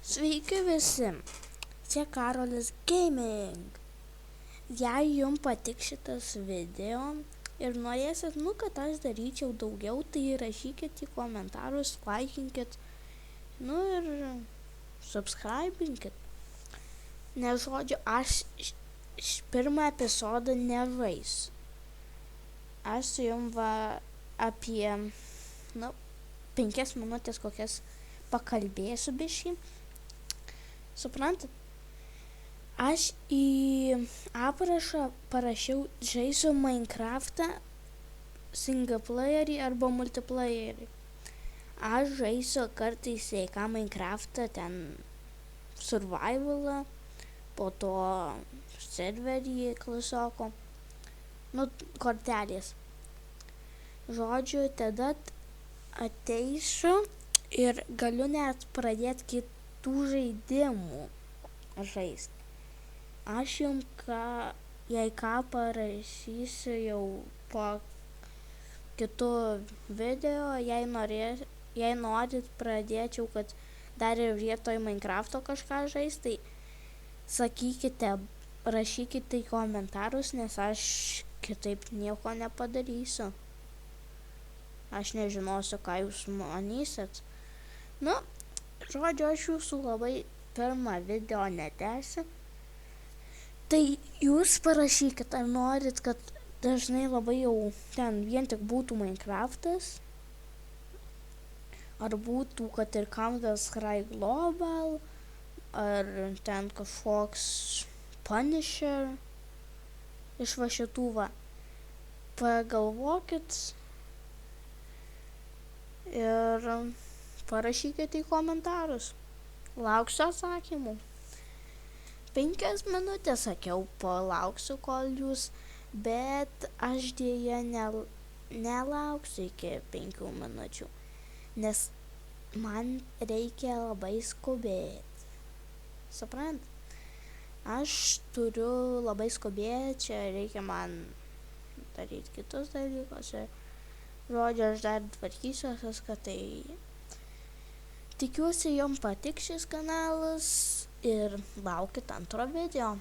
Sveiki visi, čia Karolis Gaming. Jei jums patiks šitas video ir norėsit, kad aš daryčiau daugiau, tai rašykit į komentarus, laikinkit, ir subscribinkit. Nes žodžiu, aš pirmą epizodą nežaisiu. Aš su jums apie 5 minutės kokias pakalbėsiu biškį. Suprantat? Aš į aprašą parašiau žaisiu Minecraftą singleplayerį arba multiplayerį. Aš žaisiu kartais ką Minecraftą, ten survivalą, po to serverį klasioko, kortelės. Žodžiu, tada ateisiu ir galiu net pradėti kitų žaidimų žaisti. Aš jums jei ką parašysiu jau po kitų video, jei norit pradėčiau, kad dar ir vietoj Minecrafto kažką žaisti, tai sakykite, rašykite į komentarus, nes aš kitaip nieko nepadarysiu. Aš nežinosiu, ką jūs manysit. Žodžiu, aš jūsų labai pirmą video netęsiu. Tai jūs parašykit, ar norit, kad dažnai labai jau ten vien tik būtų Minecraftas, ar būtų, kad ir Counter-Strike Global, ar ten kažkoks Punisher iš va šitų va. Pagalvokit ir parašykite į komentarus. Lauksiu atsakymų. 5 minutės sakiau, palauksiu kol jūs, bet aš dėja nelauksiu iki 5 minučių, nes man reikia labai skubėti. Suprant? Aš turiu labai skubėti, čia reikia man daryti kitus dalykus. Žodžiu, aš dar tvarkysiu viską, tai tikiuosi jums patiks šis kanalas ir laukit antro video.